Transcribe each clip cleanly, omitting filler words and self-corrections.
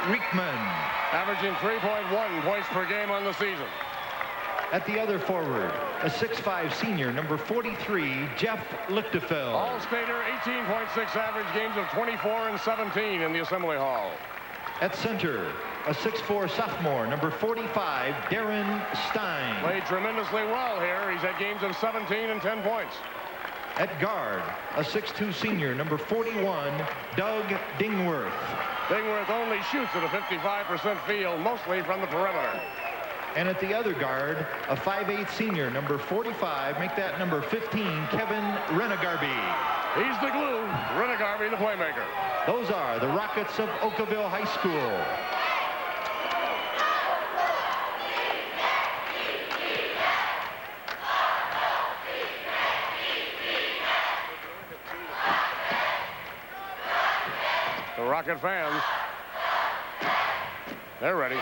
Riekman. Averaging 3.1 points per game on the season. At the other forward, a 6'5" senior, number 43, Jeff Lichtefeld. All-Stater, 18.6 average games of 24 and 17 in the Assembly Hall. At center, a 6'4" sophomore, number 45, Darren Stein. Played tremendously well here. He's had games of 17 and 10 points. At guard, a 6'2" senior, number 41, Doug Dingworth. Dingworth only shoots at a 55% field, mostly from the perimeter. And at the other guard, a 5'8" senior, number 45, make that number 15, Kevin Renegarby. He's the glue, Renegarby the playmaker. Those are the Rockets of Okawville High School. The Rocket fans, they're ready.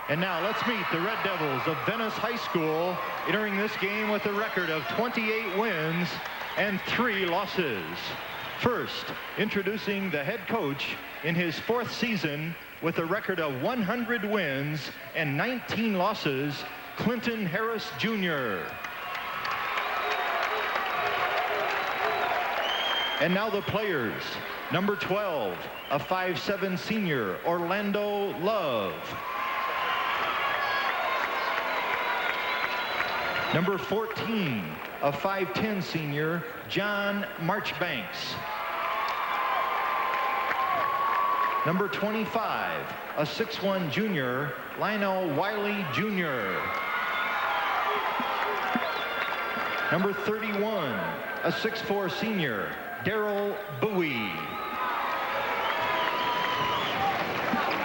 And now let's meet the Red Devils of Venice High School, entering this game with a record of 28 wins and 3 losses. First, introducing the head coach in his 4th season with a record of 100 wins and 19 losses, Clinton Harris Jr. And now the players. Number 12, a 5'7" senior, Orlando Love. Number 14, a 5'10" senior, John Marchbanks. Number 25, a 6'1" junior, Lionel Wiley Jr. Number 31, a 6'4" senior, Daryl Bowie.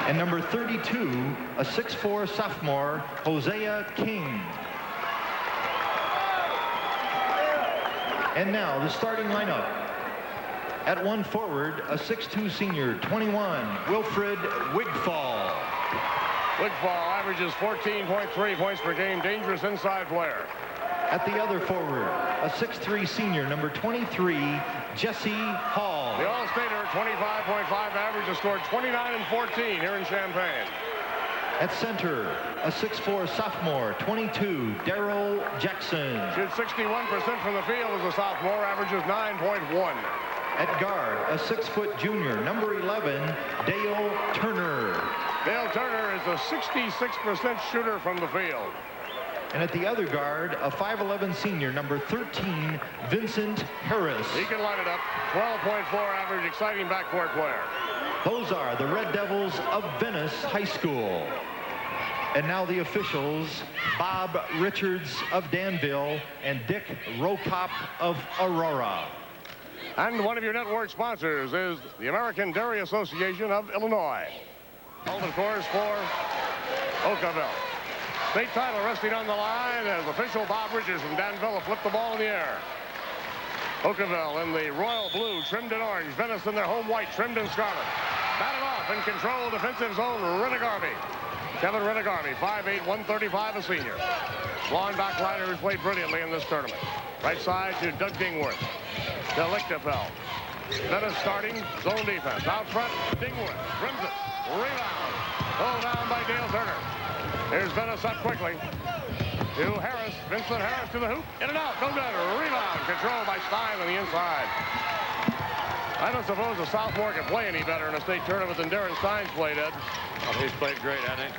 And number 32, a 6'4" sophomore, Hosea King. And now the starting lineup. At one forward, a 6'2" senior, 21, Wilfred Wigfall. Wigfall averages 14.3 points per game, dangerous inside player. At the other forward, a 6'3" senior, number 23, Jesse Hall. The All-Stater, 25.5 average, has scored 29 and 14 here in Champaign. At center, a 6'4" sophomore, 22, Daryl Jackson. Shoots 61% from the field as a sophomore, averages 9.1. At guard, a 6' junior, number 11, Dale Turner. Dale Turner is a 66% shooter from the field. And at the other guard, a 5'11" senior, number 13, Vincent Harris. He can light it up. 12.4 average, exciting backcourt player. Those are the Red Devils of Venice High School. And now the officials, Bob Richards of Danville and Dick Rokop of Aurora. And one of your network sponsors is the American Dairy Association of Illinois. Held, of course, for Okawville. State title resting on the line as official Bob Richards from Danville flipped the ball in the air. Okawville in the royal blue, trimmed in orange. Venice in their home white, trimmed in scarlet. Batted off in control defensive zone, Renegarby. Kevin Renegarby, 5'8", 135, a senior. Long backliner who's played brilliantly in this tournament. Right side to Doug Dingworth. To Lichtefeld. Venice starting zone defense. Out front, Dingworth rims it. Rebound. Pulled down by Dale Turner. Here's Venice up quickly. To Harris. Vincent Harris to the hoop. In and out. No good. Rebound. Controlled by Stein on the inside. I don't suppose a sophomore can play any better in a state tournament than Darren Stein's played, Ed. Oh, he's played great, hasn't he?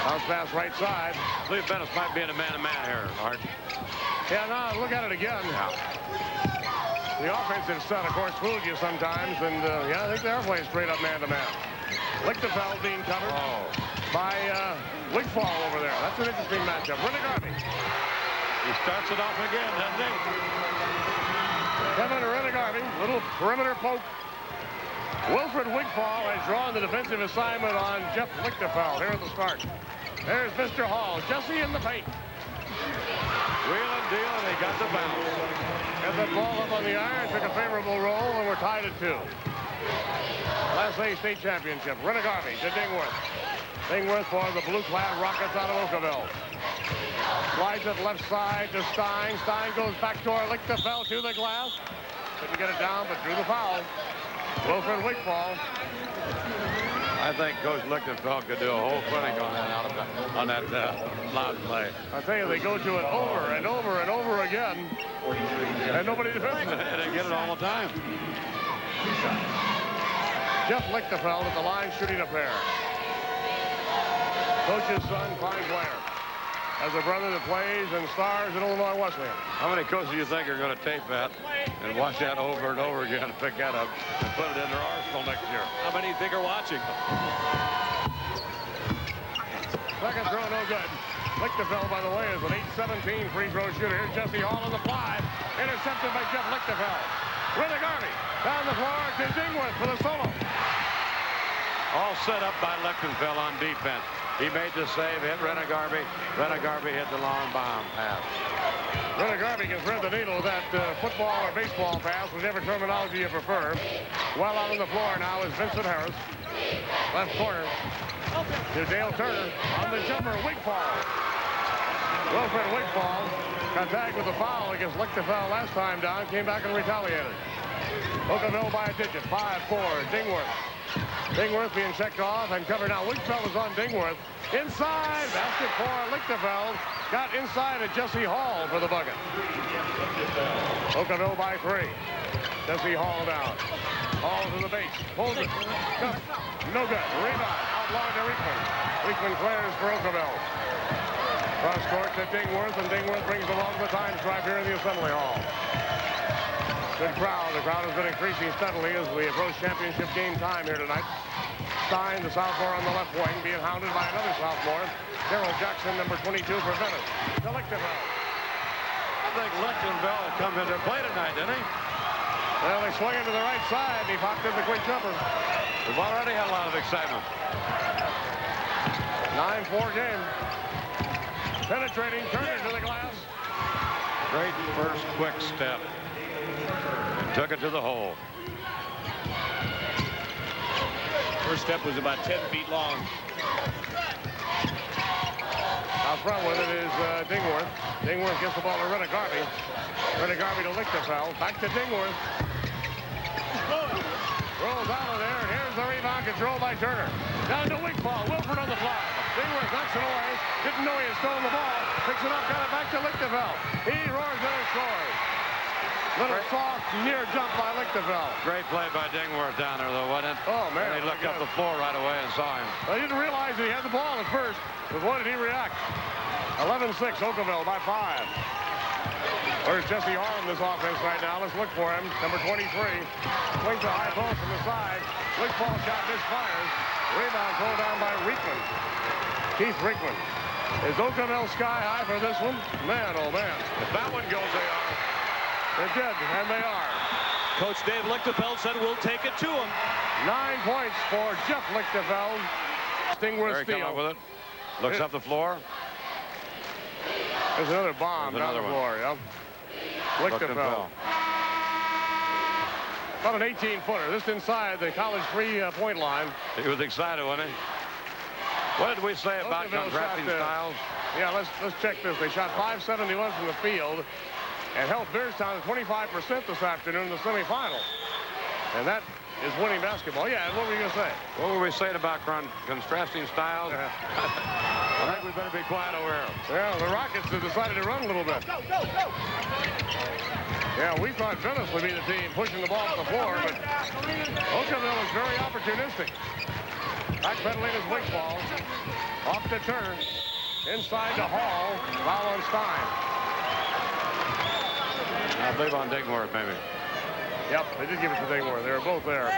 Bounce pass right side. I believe Venice might be in a man-to-man here, Art. Yeah, no, look at it again. Yeah. The offensive set, of course, fooled you sometimes, and yeah, I think they are playing straight up man-to-man. Lichtefeld being covered by Wigfall over there. That's an interesting matchup. Renegarby. He starts it off again, doesn't he? Kevin Renegarby, little perimeter poke. Wilfred Wigfall has drawn the defensive assignment on Jeff Lichtefeld here at the start. There's Mr. Hall. Jesse in the paint. Wheel and deal, and he got the bounce. Got that ball up on the iron, took a favorable roll, and we're tied at 2. Class A state championship. Renegarby to Dingworth. Dingworth for the blue-clad Rockets out of Okawville. Slides it left side to Stein. Stein goes back door. Lichtefeld to the glass. Couldn't get it down, but drew the foul. Wilfred Wigfall. I think Coach Lichtenfeld could do a whole clinic on that loud play. I tell you, they go to it over and over and over again, and nobody defends it. And they get it all the time. Jeff Lichtenfeld at the line shooting a pair. Coach's son, fine player. Has a brother that plays and stars at Illinois Wesleyan. How many coaches do you think are going to tape that and watch that over and over again and pick that up and put it in their arsenal next year? How many do you think are watching? Second throw, no good. Lichtenfeld, by the way, is an 8-17 free throw shooter. Here's Jesse Hall on the fly. Intercepted by Jeff Lichtenfeld. Garvey down the floor to Dingworth for the solo. All set up by Lichtenfeld on defense. He made the save, hit Garvey. Garvey hit the long bomb pass. Garvey can thread the needle with that football or baseball pass, whichever terminology you prefer. Well out on the floor now is Vincent Harris. Left corner to Dale Turner on the jumper. Wigfall. Wilfred Wigfall got tagged with a foul against Lichtenfeld last time down. Came back and retaliated. Okawville by a digit. 5-4. Dingworth. Dingworth being checked off and covered now. Wigfall is on Dingworth. Inside. Basket for Lichtenfeld. Got inside at Jesse Hall for the bucket. Okawville by 3. Jesse Hall down. Hall to the base. Pulls it. No good. Rebound. Outlawed to Riekman. Riekman clears for Okawville. Cross court to Dingworth, and Dingworth brings along the time stripe here in the Assembly Hall. Good crowd. The crowd has been increasing steadily as we approach championship game time here tonight. Stein, the sophomore on the left wing, being hounded by another sophomore. Darrell Jackson, number 22 for Venice. To Lichtenfeld. I think Lichtenfeld will come into play tonight, didn't he? Well, they swing it to the right side, and he popped in the quick jumper. We've already had a lot of excitement. 9-4 game. Penetrating, Turner to the glass. Great first quick step. And took it to the hole. First step was about 10 feet long. Out front with it is Dingworth. Dingworth gets the ball to Garvey. Garvey to Lichtenfeld. Back to Dingworth. Rolls out of there. Here's the rebound controlled by Turner. Down to Wigfall. Wilford on the fly. Dingworth knocks it away. Didn't know he had stolen the ball. Picks it up, got it back to Lichtenfeld. He roars in and scores. Little soft, near jump by Lichtenfeld. Great play by Dingworth down there, though, wasn't it? Oh, man. And he looked up the floor right away and saw him. I didn't realize that he had the ball at first. But boy, did he react. 11-6, Okawville by 5. Where's Jesse Hall in this offense right now? Let's look for him. Number 23. Swings a high post from the side. Wigfall shot misfires. Rebound pulled down by Riekman. Keith Riekman. Is Okawville sky high for this one? Man, oh man. If that one goes, they are. It did, and they are. Coach Dave Lichtenfeld said we'll take it to him. 9 points for Jeff Lichtenfeld. Dingworth Come up with it. Looks up the floor. There's another bomb down the floor, yeah. Lichtenfeld. About an 18-footer. This inside the college three-point line. He was excited, wasn't he? What did we say about contrasting styles? Yeah, let's check this. They shot 571 from the field and held Beardstown at 25% this afternoon in the semifinal. And that is winning basketball. Yeah, what were you going to say? What were we saying about contrasting styles? I think we better be quiet over here. Yeah, the Rockets have decided to run a little bit. Yeah, we thought Venice would be the team pushing the ball to the floor, but Okawville is very opportunistic. Backpedaling his Wigfall. Off to Turner. Inside to Hall. Foul on Stein. I believe on Dingworth, maybe. Yep, they did give it to Dingworth. They were both there.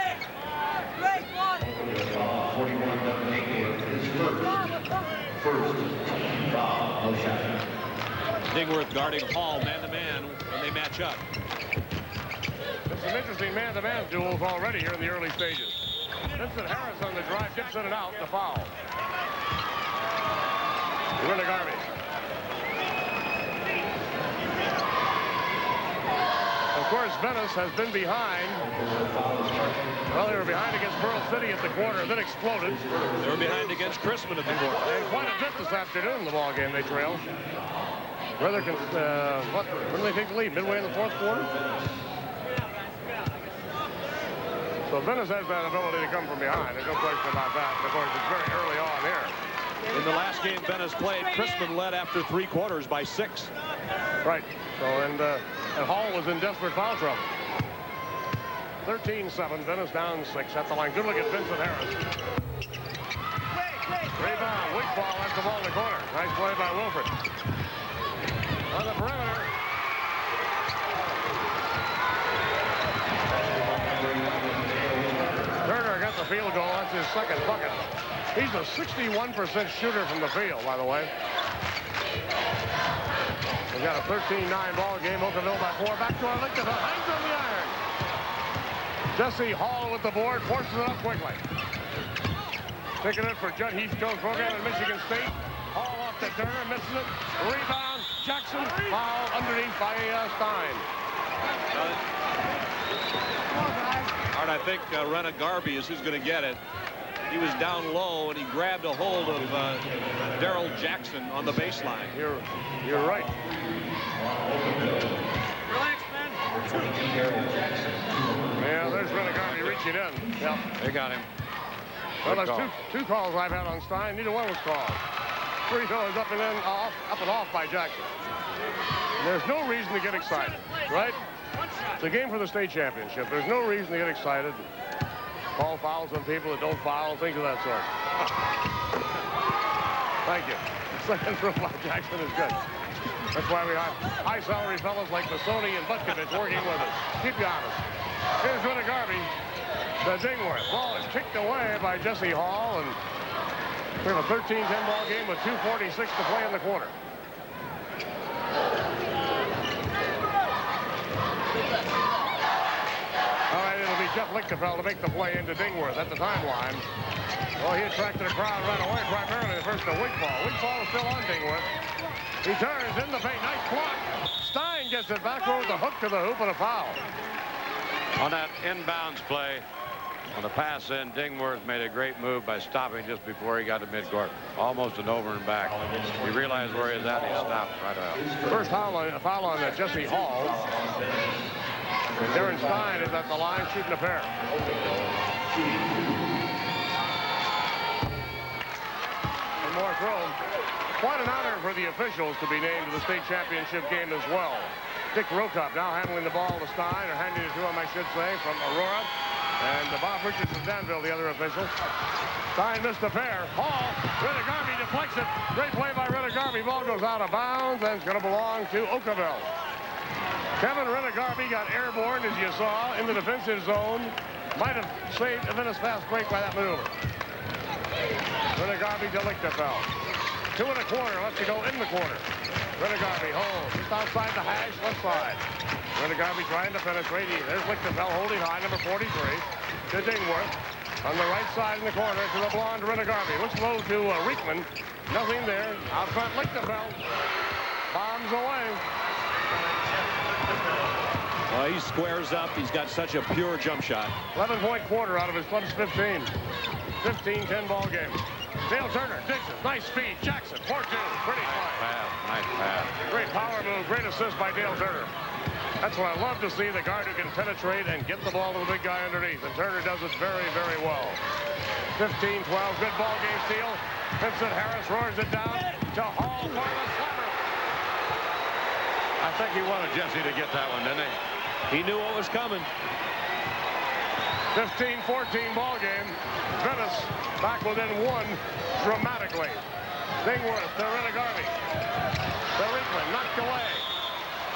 Dingworth guarding Hall man-to-man when they match up. There's some interesting man-to-man duels already here in the early stages. Vincent Harris on the drive, gets in and out, the foul. Garvey. Of course, Venice has been behind. Well, they were behind against Pearl City at the quarter, then exploded. They were behind against Chrisman at the quarter. And quite a bit this afternoon in the ball game they trailed. When do they take the lead? Midway in the fourth quarter? So Venice has that ability to come from behind. There's no question about that. Of course, it's very early on here. In the last game Venice played, Chrisman led after 3 quarters by 6. Right. So, and Hall was in desperate foul trouble. 13-7. Venice down 6 at the line. Good look at Vincent Harris. Rebound. Weak ball. That's the ball in the corner. Nice play by Wilford. On the perimeter. Turner got the field goal. That's his second bucket. He's a 61% shooter from the field, by the way. We've got a 13-9 ball game. Okawville by 4. Back to our Lichtenfeld. Hangs on the iron. Jesse Hall with the board. Forces it up quickly. Taking it for Judd Heathcote's program at Michigan State. Hall off to Turner. Misses it. Rebound. Jackson. Foul underneath by Stein. Art, I think Rena Garvey is who's going to get it. He was down low, and he grabbed a hold of Daryl Jackson on the baseline. You're right. Relax, man. Yeah, there's Rena Garvey reaching in. Yep. They got him. Well, there's two calls I've had on Stein. Neither one was called. Free throw is up and off by Jackson. There's no reason to get excited, right? It's a game for the state championship. There's no reason to get excited. Call fouls on people that don't foul, things of that sort. Thank you. Second throw by Jackson is good. That's why we have high-salary fellows like Masoni and Butkovich working with us. Keep you honest. Here's Rena Garvey. The Dingworth. Ball is kicked away by Jesse Hall, and we have a 13-10 ball game with 2:46 to play in the quarter. All right, it'll be Jeff Lichtenfeld to make the play into Dingworth at the timeline. Well, he attracted a crowd right away, primarily the first to Wigfall. Wigfall is still on Dingworth. He turns in the paint. Nice block. Stein gets it back over the hook to the hoop and a foul. On that inbounds play, on the pass in, Dingworth made a great move by stopping just before he got to midcourt. Almost an over and back. He realized where he was at, and he stopped right out. First foul on Jesse Hall. And Darren Stein is at the line shooting a pair. One more throw. Quite an honor for the officials to be named to the state championship game as well. Dick Rokop now handling the ball to Stein, or handing it to him, I should say, from Aurora. And Bob Richards of Danville, the other official. Stein missed a pair. Hall, Rena Garvey deflects it. Great play by Rena Garvey. Ball goes out of bounds, and it's going to belong to Okawville. Kevin Rena Garvey got airborne, as you saw, in the defensive zone. Might have saved a Venice fast break by that maneuver. Rena Garvey to Lichtenfeld. 2 1/4 left to go in the quarter. Rena Garvey holds just outside the hash, left side. Rena Garvey trying to penetrate. There's Lichtenfeld holding high, number 43. To Dingworth. On the right side in the corner to the blonde Rena Garvey. Looks low to Riekman. Nothing there. Out front Lichtenfeld. Bombs away. Well, he squares up. He's got such a pure jump shot. 11-point quarter out of his club's 15. 15-10 ball game. Dale Turner, Dixon, nice speed. Jackson, 4-2. Pretty play. Nice pass. Great power move. Great assist by Dale Turner. That's what I love to see, the guard who can penetrate and get the ball to the big guy underneath. And Turner does it very, very well. 15-12. Good ball game steal. Vincent Harris roars it down to Hall for the slapper. I think he wanted Jesse to get that one, didn't he? He knew what was coming. 15-14 ball game. Venice back within 1 dramatically. Dingworth to Rena Garvey. To Riekman, knocked away.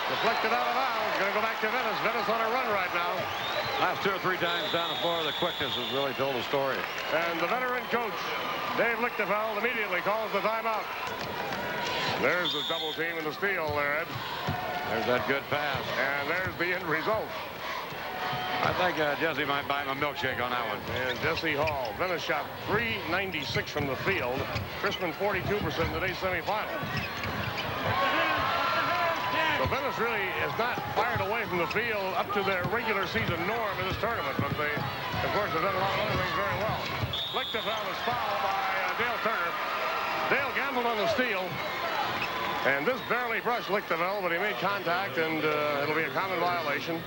Deflected out of bounds. Going to go back to Venice. Venice on a run right now. Last 2 or 3 times down the floor, the quickness has really told the story. And the veteran coach, Dave Lichtenfeld, immediately calls the timeout. There's the double team and the steal there, Ed. There's that good pass. And there's the end result. I think Jesse might buy him a milkshake on that one. And Jesse Hall. Venice shot .396 from the field. Chrisman 42% in today's semifinal. So Venice really has not fired away from the field up to their regular season norm in this tournament. But they, of course, have done a lot of other things very well. Lichtenfeld is fouled by Dale Turner. Dale gambled on the steal. And this barely brushed Lichtenfeld, but he made contact, and it'll be a common violation.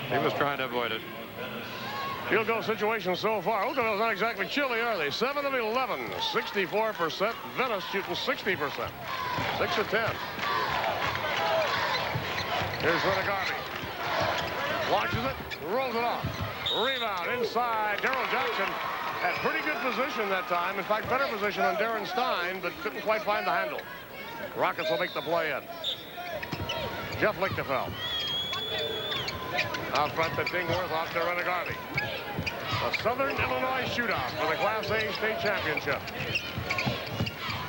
He was trying to avoid it. Field goal situation so far. Okawville's not exactly chilly, are they? 7 of 11, 64%. Venice shooting 60%. 6 of 10. Here's Garvey. Launches it, rolls it off. Rebound inside. Daryl Jackson had pretty good position that time. In fact, better position than Darren Stein, but couldn't quite find the handle. Rockets will make the play in. Jeff Lichtenfeld. Out front to Dingworth, off to Garvey. The Southern Illinois shootout for the Class A state championship.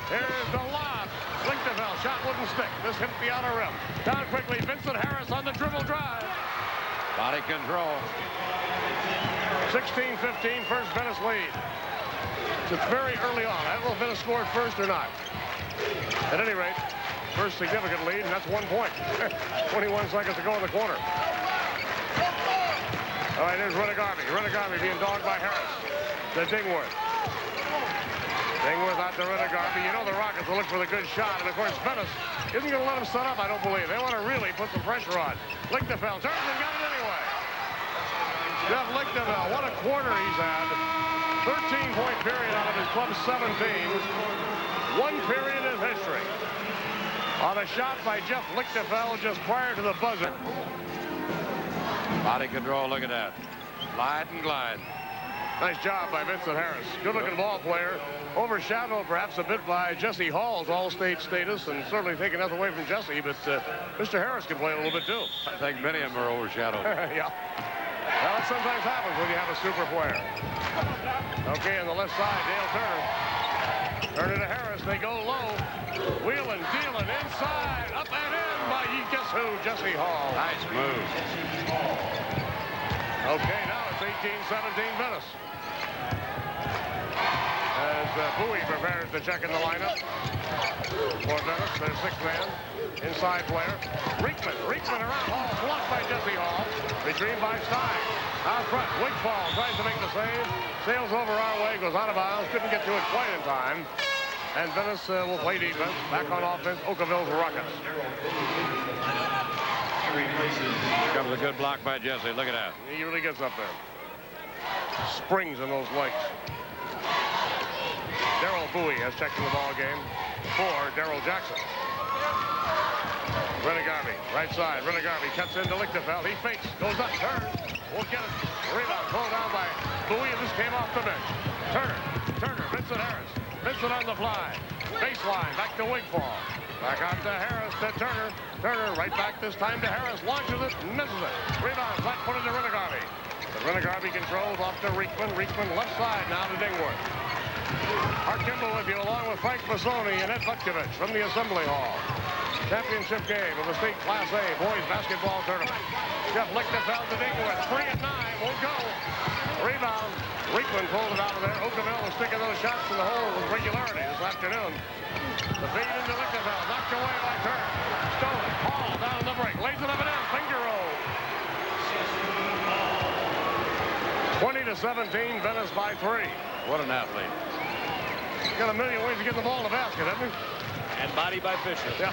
Here's the lob. Lichtenfeld shot wouldn't stick. This hit the outer rim. Down quickly, Vincent Harris on the dribble drive. Body control. 16-15, first Venice lead. It's very early on. I don't know if Venice scored first or not. At any rate, first significant lead, and that's 1 point. 21 seconds to go in the quarter. All right, here's Garvey. Garvey being dogged by Harris. To Dingworth. Dingworth out to Garvey. You know the Rockets will look for the good shot, and of course Venice isn't going to let him set up, I don't believe. They want to really put some pressure on. Lichtenfeld turns and got it anyway. Jeff Lichtenfeld, what a quarter he's had. 13-point period out of his club's 17. 1 period in history. On a shot by Jeff Lichtenfeld just prior to the buzzer. Body control, look at that. Glide and glide. Nice job by Vincent Harris. Good-looking ball player. Overshadowed perhaps a bit by Jesse Hall's all-state status, and certainly taking nothing away from Jesse, but Mr. Harris can play a little bit too. I think many of them are overshadowed. Yeah. Well, it sometimes happens when you have a super player. Okay, on the left side, Dale Turner. Turner to Harris. They go low. Wheeling, dealing, inside, up and in by guess who? Jesse Hall. Nice move. Okay, now it's 18-17 Venice. As Bowie prepares to check in the lineup for Venice, their 6th man, inside player. Reekman around Hall, blocked by Jesse Hall. Retrieved by Stein. Out front, Wigfall tries to make the save. Sails over our way, goes out of bounds. Couldn't get to it quite in time. And Venice will play defense. Back on offense, Okawville's Rockets. Here comes a good block by Jesse. Look at that. He really gets up there. Springs in those legs. Darryl Bowie has checked in the ball game for Daryl Jackson. Garvey, right side. Garvey cuts into Lichtenfeld. He fakes, goes up, turns, won't get it. Rebound pulled down by Bowie, and this came off the bench. Turner, Vincent Harris. Vincent on the fly. Baseline, back to Wigfall. Back out to Harris, to Turner. Turner right back this time to Harris. Launches it, misses it. Rebound, flat footed to Garvey. But Garvey controls off to Reekman. Reekman left side now to Dingworth. Art Kimball with you, along with Frank Massoni and Ed Butkovich from the Assembly Hall. Championship game of the state Class A boys basketball tournament. Jeff Lichtenfeld to Dingworth. 3 at 9, won't go. Rebound. Reekman pulled it out of there. Okawville was sticking those shots in the hole with regularity this afternoon. The feed into Lichtenfeld, knocked away by Turner. Stolen. Hall down the break. Lays it up and in. Finger roll. 20-17. Venice by 3. What an athlete. He's got a million ways to get the ball in the basket, hasn't he? And body by Fisher. Yeah.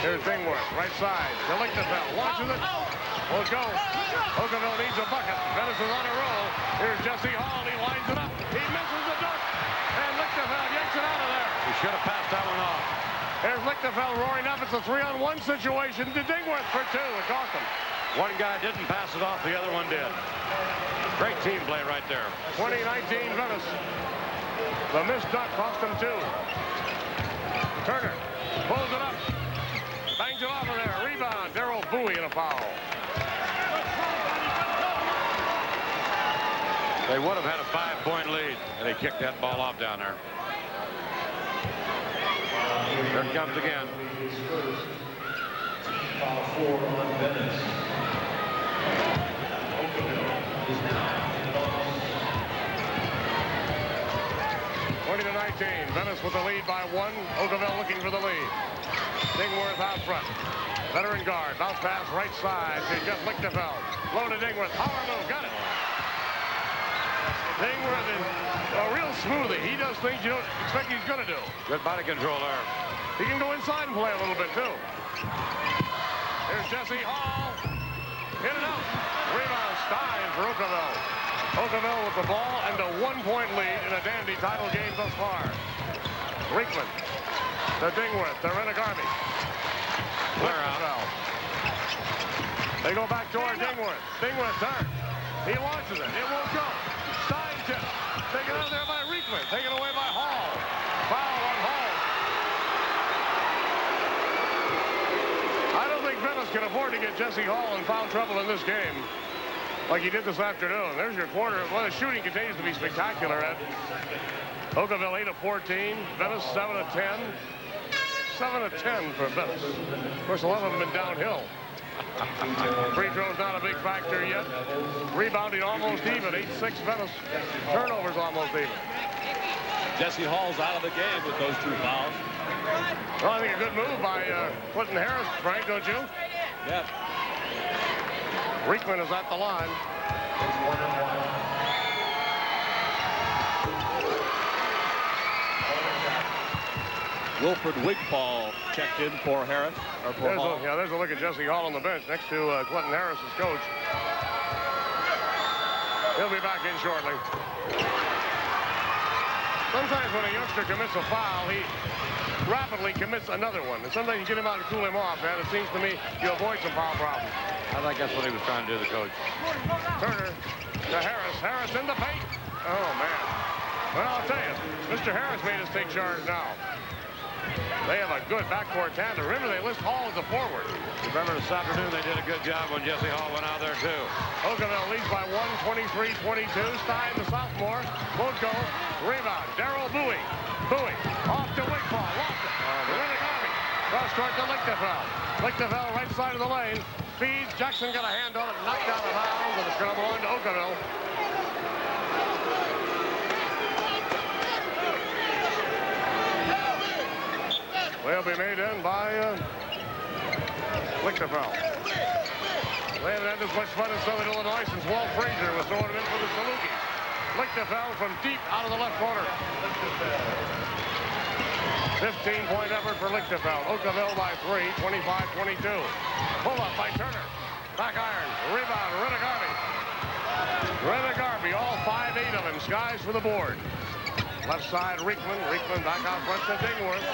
Here's Dingworth, right side. To Lichtenfeld. Launches it. Won't go. Okawville needs a bucket. Venice is on a roll. Here's Jesse Hall. He lines it up. He misses the dunk. And Lichtenfeld yanks it out of there. He should have passed that one off. Here's Lichtenfeld roaring up. It's a 3-on-1 situation to Dingworth for 2. It cost him. One guy didn't pass it off. The other one did. Great team play right there. 2019 Venice. The missed dunk cost him 2. Turner pulls it up. Bangs it off of there. Rebound. Darryl Bowie in a foul. They would have had a 5-point lead, and they kicked that ball off down there. Here it comes again. Foul 4 on Venice. Okawville is now in the loss. 20-19. Venice with the lead by 1. Okawville looking for the lead. Dingworth out front. Veteran guard. Bounce pass right side to Jeff Lichtenfeld. Low to Dingworth. Power move. Got it. Dingworth is a real smoothie. He does things you don't expect he's going to do. Good body control there. He can go inside and play a little bit, too. Here's Jesse Hall. Hit it out. Stein for Okawville. Okawville with the ball and a 1-point lead in a dandy title game thus far. Riekman to Dingworth to Renegarby. They go back toward Dingworth. Dingworth turns. He launches it. It won't go. Stein tip. Taken out there by Riekman. Taken away by Hall. Foul on Hall. I don't think Venice can afford to get Jesse Hall in foul trouble in this game like he did this afternoon. There's your quarter. Well, the shooting continues to be spectacular at Okawville 8 of 14. Venice 7 of 10. 7 of 10 for Venice. Of course, 11 of them been downhill. Free throw's not a big factor yet. Rebounding almost even. 8-6 Venice. Turnovers almost even. Jesse Hall's out of the game with those 2 fouls. Well, I think a good move by Clinton Harris, Frank, don't you? Yeah. Riekman is at the line. Wilfred Wigfall checked in for Harris. Or for Hall. There's a look at Jesse Hall on the bench next to Clinton Harris, his coach. He'll be back in shortly. Sometimes when a youngster commits a foul, he rapidly commits another one. And sometimes you get him out and cool him off, man. It seems to me you avoid some foul problems. I think that's what he was trying to do, the coach. Turner to Harris. Harris in the paint. Oh, man. Well, I'll tell you, Mr. Harris made us take charge now. They have a good backcourt tandem. Remember, they list Hall as a forward. Remember this afternoon they did a good job when Jesse Hall went out there, too. Okawville leads by 1, 23-22. Stein, the sophomore, won't go. Rebound, Darrell Bowie. Bowie off to Wigfall. Lost it. Renegarby. Cross court to Lichtenfeld. Lichtenfeld right side of the lane. Feeds. Jackson got a hand on it. Knocked out of bounds. And it's going to belong to Okawville. They'll be made in by Lichtenfeld. They haven't had as much fun in Southern Illinois since Walt Frazier was throwing them in for the Salukis. Lichtenfeld from deep out of the left corner. 15-point effort for Lichtenfeld. Okawville by 3, 25-22. Pull up by Turner. Back iron. Rebound, Renegarby. Renegarby, all 5'8" of him. Skies for the board. Left side, Riekman. Riekman back out front to Dingworth.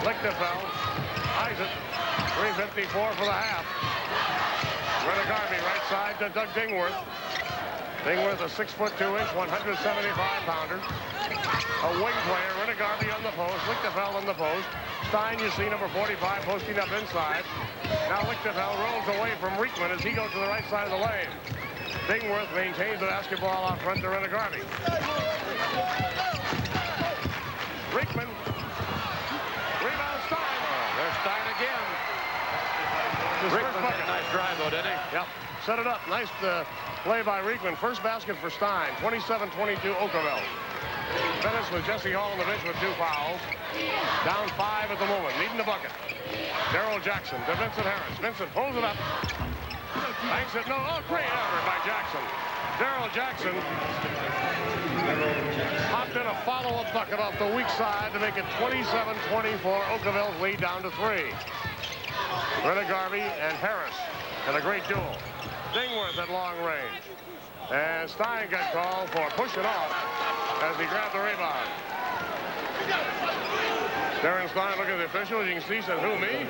Lichtenfeld eyes it. 3:54 for the half. Renegarby right side to Doug Dingworth. Dingworth a 6'2", 175-pounder. A wing player. Renegarby on the post. Lichtenfeld on the post. Stein, you see number 45 posting up inside. Now Lichtenfeld rolls away from Riekman as he goes to the right side of the lane. Dingworth maintains the basketball out front to Renegarby. Riekman. Rebound Stein. There's Stein again. Riekman Riekman, nice drive, though, didn't he? Yep. Set it up. Nice play by Riekman. First basket for Stein. 27-22 Okawville. Venice with Jesse Hall on the bench with 2 fouls. Down 5 at the moment. Needing the bucket. Darrell Jackson to Vincent Harris. Vincent pulls it up. Banks it. No. Oh, great effort by Jackson. Darrell Jackson hopped in a follow-up bucket off the weak side to make it 27-24. Okawville's lead down to 3. Renegarby and Harris had a great duel. Dingworth at long range. And Stein got called for pushing off as he grabbed the rebound. Darren Stein looking at the officials. You can see, said, who, me?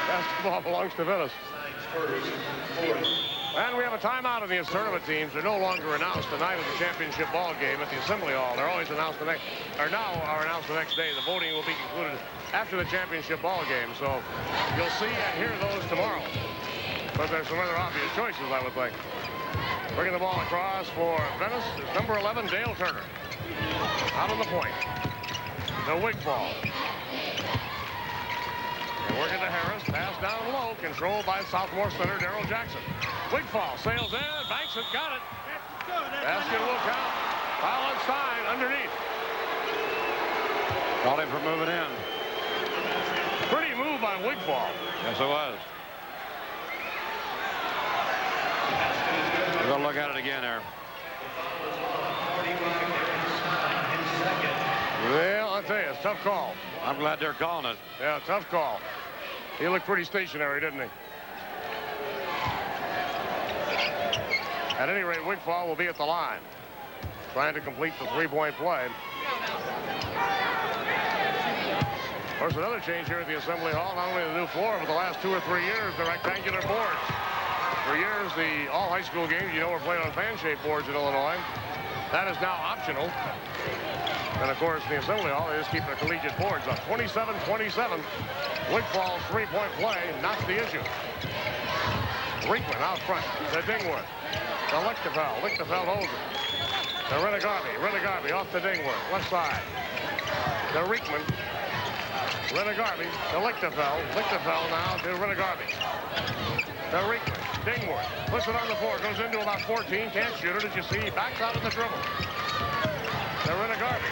Basketball belongs to Venice. And we have a timeout in these tournament teams. They're no longer announced tonight at the championship ball game at the Assembly Hall. They're always announced the next, or now are announced the next day. The voting will be concluded after the championship ball game. So you'll see and hear those tomorrow. But there's some other obvious choices, I would think. Bringing the ball across for Venice is number 11, Dale Turner. Out on the point. The Wigfall. They're working to Harris. Pass down low. Controlled by sophomore center Darrell Jackson. Wigfall sails in. Banks it. Got it. Basket will count. Foul on Stein underneath. Called him for moving in. Pretty move by Wigfall. Yes, it was. We're going to look at it again there. Well, I'll tell you, it's a tough call. I'm glad they're calling it. Yeah, tough call. He looked pretty stationary, didn't he? At any rate, Wigfall will be at the line, trying to complete the three-point play. Of course, another change here at the Assembly Hall, not only the new floor, but the last 2 or 3 years, the rectangular boards. For years, the all high school games, were played on fan-shaped boards in Illinois. That is now optional. And of course, in the Assembly Hall, they just keep their collegiate boards up. 27-27. Wigfall's three-point play, not the issue. Riekman out front to Dingworth. To Lichtenfeld. Lichtenfeld holds it. To Renegarby. Renegarby off to Dingworth. Left side. To Riekman. Renegarby to Lichtenfeld. Lichtenfeld now to Renegarby. To Riekman. Dingworth puts it on the floor. Goes into about 14. Can't shoot it, as you see. Backs out of the dribble. To Renegarby.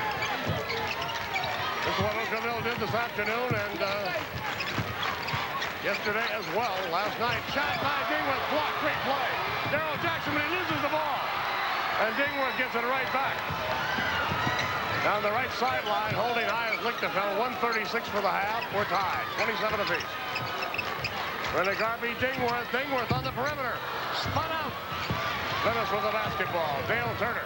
This is what Okawville did this afternoon and yesterday as well. Last night, shot by Dingworth, blocked, great play. Darrell Jackson, but he loses the ball. And Dingworth gets it right back. Down the right sideline, holding high as Lichtenfeld, 136 for the half. We're tied, 27 apiece. Renegarby, Dingworth, Dingworth on the perimeter. Spun out. Venice with the basketball. Dale Turner.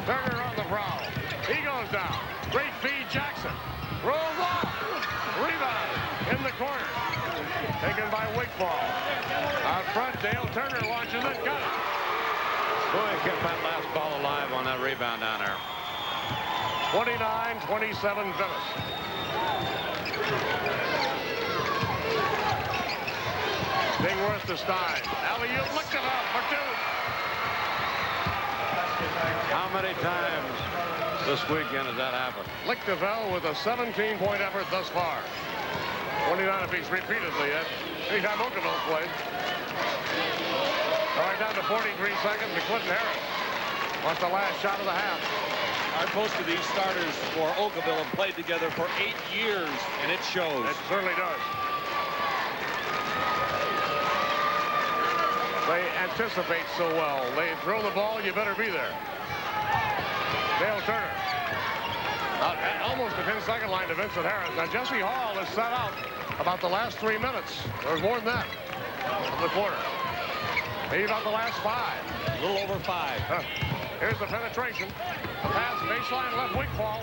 Turner on the prowl. He goes down. Great feed, Jackson. Rolls off. Rebound in the corner. Taken by Wigfall. Out front, Dale Turner launches it. Got it. Boy, he kept that last ball alive on that rebound down there. 29-27 Venice. Dingworth to Stein. Alley-oop, Lichtenfeld for two. How many times this weekend has that happened? Lichtenfeld with a 17-point effort thus far. 29 apiece repeatedly anytime Okawville played. All right, down to 43 seconds to Clinton Harris. Wants the last shot of the half. Most of these starters for Okawville have played together for 8 years, and it shows. It certainly does. They anticipate so well. They throw the ball, you better be there. Dale Turner. Almost a 10-second line to Vincent Harris. Now, Jesse Hall is set out about the last 3 minutes. There's more than that of the quarter. Maybe about the last 5. A little over 5. Here's the penetration. The pass, baseline left, Wigfall.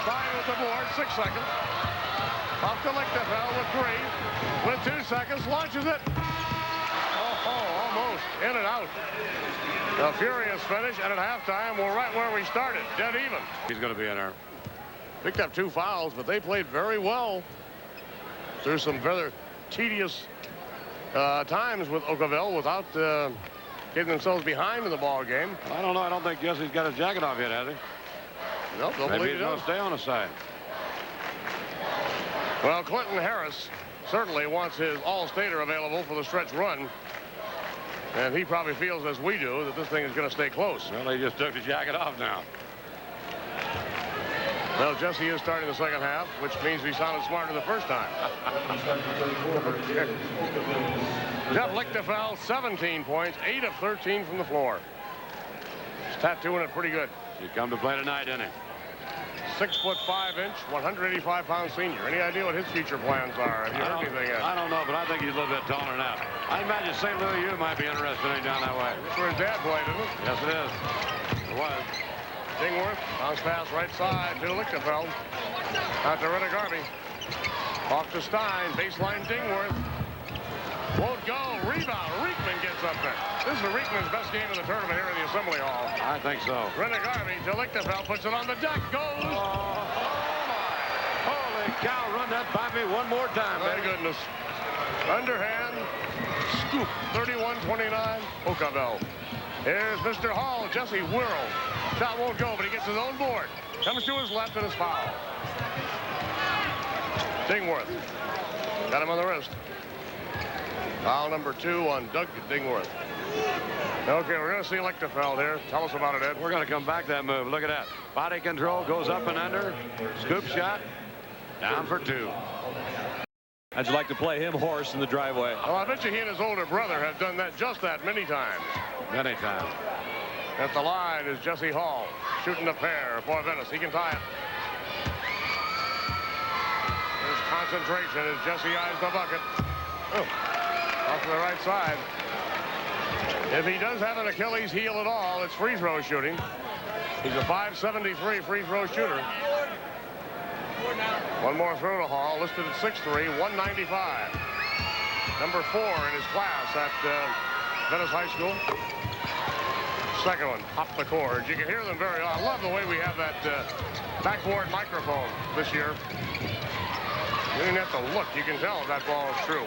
Stein with the board, 6 seconds. Off to Lichtenfeld with 3. With 2 seconds, launches it. Almost in and out. A furious finish, and at halftime, we're right where we started, dead even. He's going to be in there. Picked up 2 fouls, but they played very well through some rather tedious times with Okawville without getting themselves behind in the ball game. I don't know. I don't think Jesse's got his jacket off yet, has he? Nope, don't Maybe believe he's he going does. to stay on the side. Well, Clinton Harris certainly wants his all-stater available for the stretch run. And he probably feels, as we do, that this thing is going to stay close. Well, he just took the jacket off now. Well, Jesse is starting the second half, which means he sounded smarter the first time. Jeff Lichtenfeld, 17 points, 8 of 13 from the floor. He's tattooing it pretty good. He come to play tonight, didn't he? 6'5", 185-pound senior. Any idea what his future plans are? Have you heard anything yet? I don't know, but I think he's a little bit taller than that. I imagine St. Louis U might be interested in him down that way. That's where his dad played, isn't it? Yes, it is. It was. Dingworth, bounce pass right side to Lichtenfeld. Out to Renegarby. Off to Stein, baseline Dingworth. Won't go, rebound, Riekman gets up there. This is Riekman's best game of the tournament here in the Assembly Hall. I think so. Renegarby to Lichtenfeld, puts it on the deck, goes. Oh, holy cow, run that by me one more time, My baby. goodness. Underhand, scoop, 31-29, Okawville. Here's Mr. Hall, Jesse whirls. Shot won't go, but he gets his own board. Comes to his left and is fouled. Dingworth. Got him on the wrist. Foul number 2 on Doug Dingworth. Okay, we're going to see Lichtenfeld here. Tell us about it, Ed. We're going to come back that move. Look at that. Body control goes up and under. Scoop shot. Down for 2. I'd like to play him horse in the driveway. Well, I bet you he and his older brother have done that just that many times. Many times. At the line is Jesse Hall, shooting a pair for Venice. He can tie it. His concentration as Jesse eyes the bucket. Oh, off to the right side. If he does have an Achilles heel at all, it's free throw shooting. He's a .573 free throw shooter. One more throw to Hall, listed at 6'3", 195. Number 4 in his class at Venice High School. Second one, off the cord. You can hear them very well. I love the way we have that backboard microphone this year. You don't have to look. You can tell if that ball is true.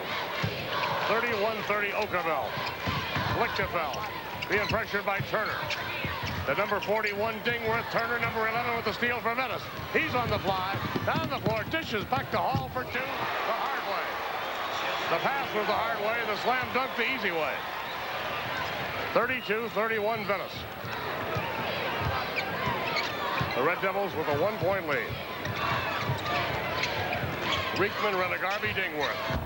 31-30 Okawville. Lichtenfeld being pressured by Turner. The number 41 Dingworth. Turner, number 11 with the steal for Venice. He's on the fly. Down the floor. Dishes back to Hall for 2. The hard way. The pass was the hard way. The slam dunk the easy way. 32-31 Venice. The Red Devils with a 1-point lead. Riekman, Renegarby, Dingworth.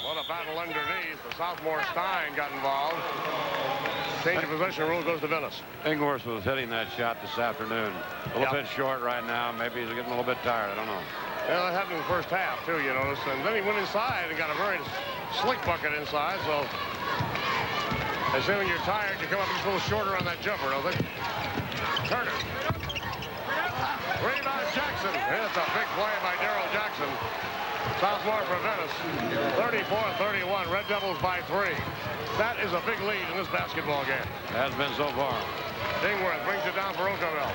What a battle underneath. The sophomore Stein got involved. Change of possession rule goes to Venice. Dingworth was hitting that shot this afternoon. A little bit short right now. Maybe he's getting a little bit tired. I don't know. Yeah, that happened in the first half, too, you notice. And then he went inside and got a very slick bucket inside. So they say when you're tired, you come up just a little shorter on that jumper, don't they? Turner. Rebound Jackson. It's a big play by Daryl Jackson. Sophomore for Venice. 34-31. Red Devils by 3. That is a big lead in this basketball game. Has been so far. Dingworth brings it down for Okawville.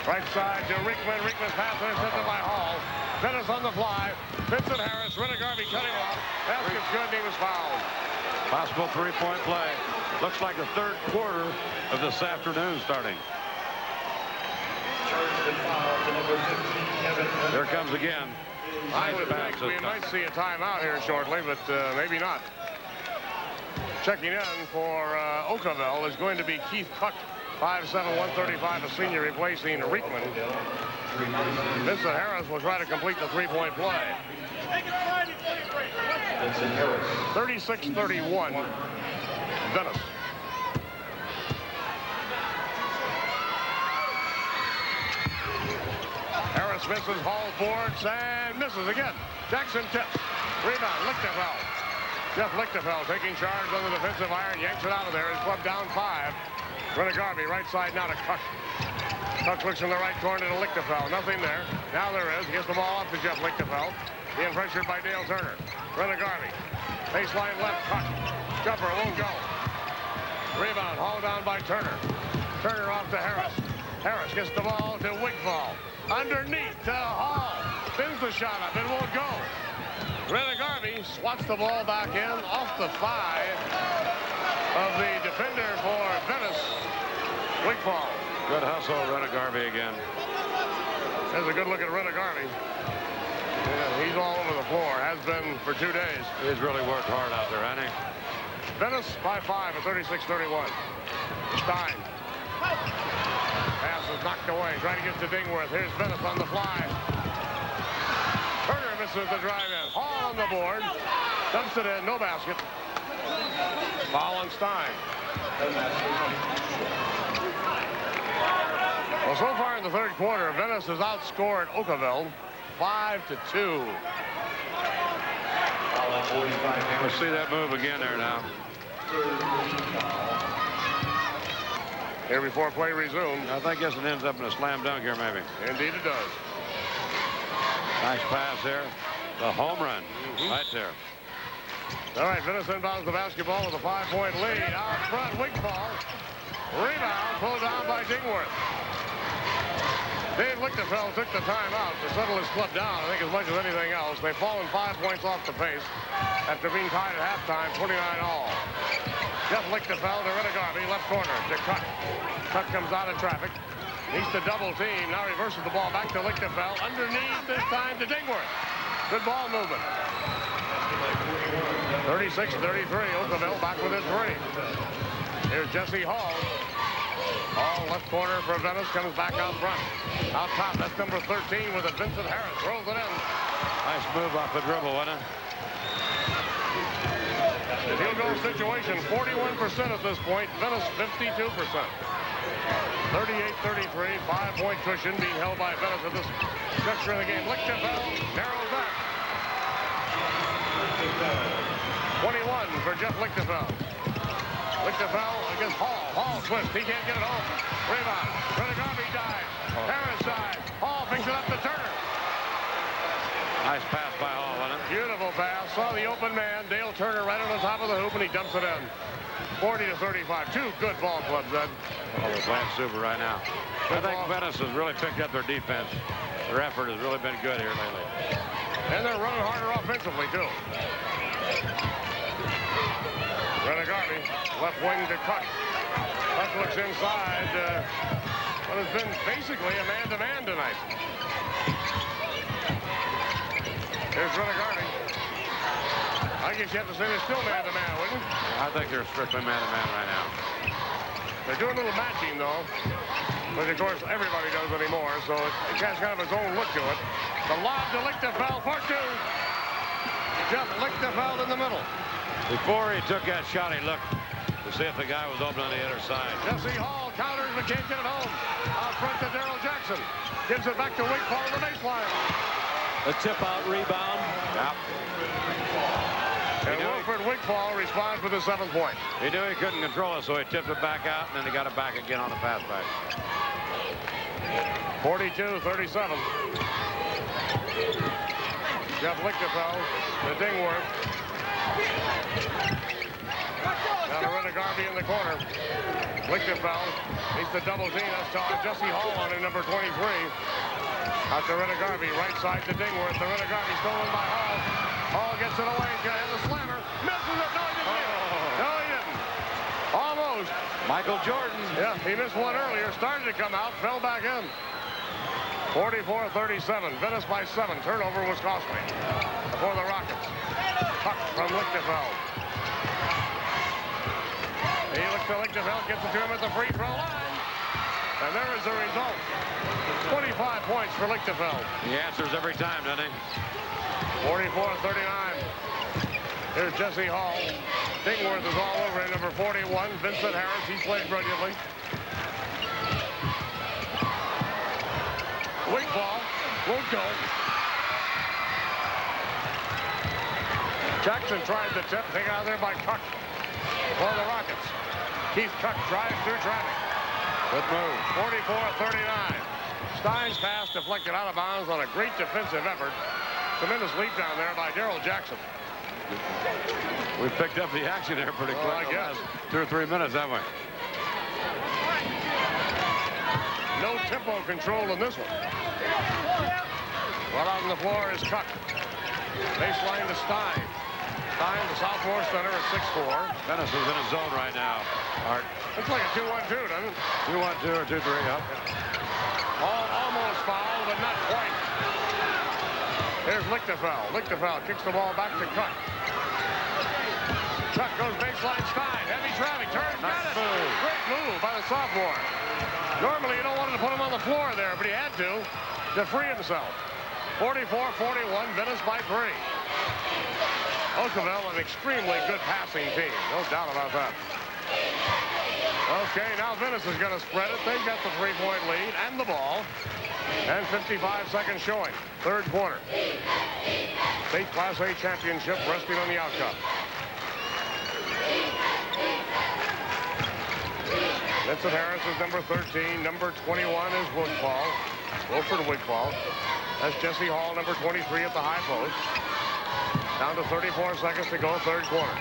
Right side to Riekman. Riekman pass intercepted by Hall. Venice on the fly. Vincent Harris. Renegarby cutting off. Basket's good and he was fouled. Possible three-point play. Looks like the third quarter of this afternoon starting. Here comes again. I would think we might see a timeout here shortly, but maybe not. Checking in for Okawville is going to be Keith Puck, 5'7", 135, a senior, replacing Riekman. Vincent Harris will try to complete the three-point play. 36-31, Venice. Harris misses Hall's boards and misses again. Jackson tips. Rebound, Lichtenfeld. Jeff Lichtenfeld taking charge on the defensive iron, yanks it out of there. His club down 5. Renegarby, right side now to Cook. Cook looks in the right corner to Lichtenfeld. Nothing there. Now there is. He gets the ball up to Jeff Lichtenfeld. Being pressured by Dale Turner. Renegarby. Baseline left, Cook. Jumper won't go. Rebound, hauled down by Turner. Turner off to Harris. Harris gets the ball to Wigfall. Underneath to Hall. Spins the shot up. It won't go. Renegarby swats the ball back in off the thigh of the defender for Venice. Wigfall. Good hustle, Renegarby again. There's a good look at Renegarby. Yeah, he's all over the floor. Has been for 2 days. He's really worked hard out there, hasn't he? Venice by 5 at 36-31. Stein. Pass is knocked away. Trying to get to Dingworth. Here's Venice on the fly. Turner misses the drive in. Hall on the board. Dumps it in. No basket. Foul on Stein. Well, so far in the third quarter, Venice has outscored Okawville 5-2. We'll see that move again there now. Here before play resumes. I think this one ends up in a slam dunk here, maybe. Indeed it does. Nice pass there. The home run right there. All right, Venice inbounds the basketball with a 5-point lead. Out front, Wigfall. Rebound pulled down by Dingworth. Dave Lichtenfeld took the timeout to settle his club down, I think, as much as anything else. They've fallen 5 points off the pace after being tied at halftime, 29 all. Jeff Lichtenfeld to Renegarby, left corner to Cut. Cut comes out of traffic. Needs to double team. Now reverses the ball back to Lichtenfeld. Underneath, this time to Dingworth. Good ball movement. 36-33. Okawville back within 3. Here's Jesse Hall. Hall, left corner for Venice, comes back out front. Out top, that's number 13 with it. Vincent Harris rolls it in. Nice move off the dribble, wasn't it? The field goal situation, 41% at this point. Venice, 52%. 38-33, 5-point cushion being held by Venice at this juncture of the game. Lichtenfeld narrows that. 21 for Jeff Lichtenfeld. Lichtenfeld against Hall. Hall twist. He can't get it home. Rebound. Renegarby dives. Harris dives. Hall picks it up to Turner. Nice pass by Hall, wasn't it? Beautiful pass. Saw the open man. Dale Turner right on the top of the hoop, and he dumps it in. 40-35. Two good ball clubs, Ed. Oh, they're playing super right now. I think Venice has really picked up their defense. Their effort has really been good here lately. And they're running harder offensively, too. Renegarby, left wing to Cook. Cook looks inside. What has been basically a man-to-man tonight. Here's Renegarby. I guess you have to say they're still man-to-man, wouldn't you? I think they're strictly man-to-man right now. They're doing a little matching, though. Which, of course, everybody does anymore, so it has kind of its own look to it. The lob to Lichtenfeld for two. Jeff Lichtenfeld in the middle. Before he took that shot, he looked to see if the guy was open on the other side. Jesse Hall counters, but can't get it home. Out front to Darrell Jackson. Gives it back to Wigfall on the baseline. A tip-out rebound. Yep. And Wilfred Wigfall responds with a 7th point. He knew he couldn't control it, so he tipped it back out, and then he got it back again on the pass back. 42-37. Jeff Lichtenfeld to Dingworth. Now to Renegarby in the corner. Lichtenfeld needs to double team. That's Jesse Hall on it, number 23. Out to Renegarby, right side to Dingworth. The Renegarby stolen by Hall. Hall gets it away. Has a slammer. Misses it. No, he didn't. No, he didn't. Almost. Michael Jordan. Yeah, he missed one earlier. Started to come out. Fell back in. 44-37. Venice by 7. Turnover was costly for the Rockets. Puck from Lichtenfeld. He looks to Lichtenfeld. Gets it to him at the free throw line. And there is the result. 25 points for Lichtenfeld. He answers every time, doesn't he? 44-39. Here's Jesse Hall. Dingworth is all over it, number 41. Vincent Harris, he's played brilliantly. Weak ball, won't go. Jackson tried the tip, taken out there by Cook for the Rockets. Keith Cook drives through traffic. Good move. 44-39. Stein's pass deflected out of bounds on a great defensive effort. Tremendous leap down there by Darrell Jackson. We picked up the action there pretty quick. I guess. 2 or 3 minutes, haven't we? No tempo control in this one. Well out on the floor is Cook. Baseline to Stein. Stein, the sophomore center at 6'4". Venice is in a zone right now. Art. Looks like a 2-1-2, doesn't it? 2-1-2 or 2-3, yep. Almost fouled, but not quite. Here's Lichtenfeld. Lichtenfeld kicks the ball back to Cook. Cook goes baseline. Stein. Heavy traffic. Turns. Got it. Great move by the sophomore. Normally you don't want to put him on the floor there, but he had to free himself. 44-41. Venice by 3. Okawville, an extremely good passing team. No doubt about that. Okay, now Venice is going to spread it. They've got the 3-point lead and the ball. And 55 seconds showing. Third quarter. State Class A championship resting on the outcome. Vincent Harris is number 13. Number 21 is Wigfall. Wilfred Wigfall. That's Jesse Hall, number 23 at the high post. Down to 34 seconds to go, third quarter.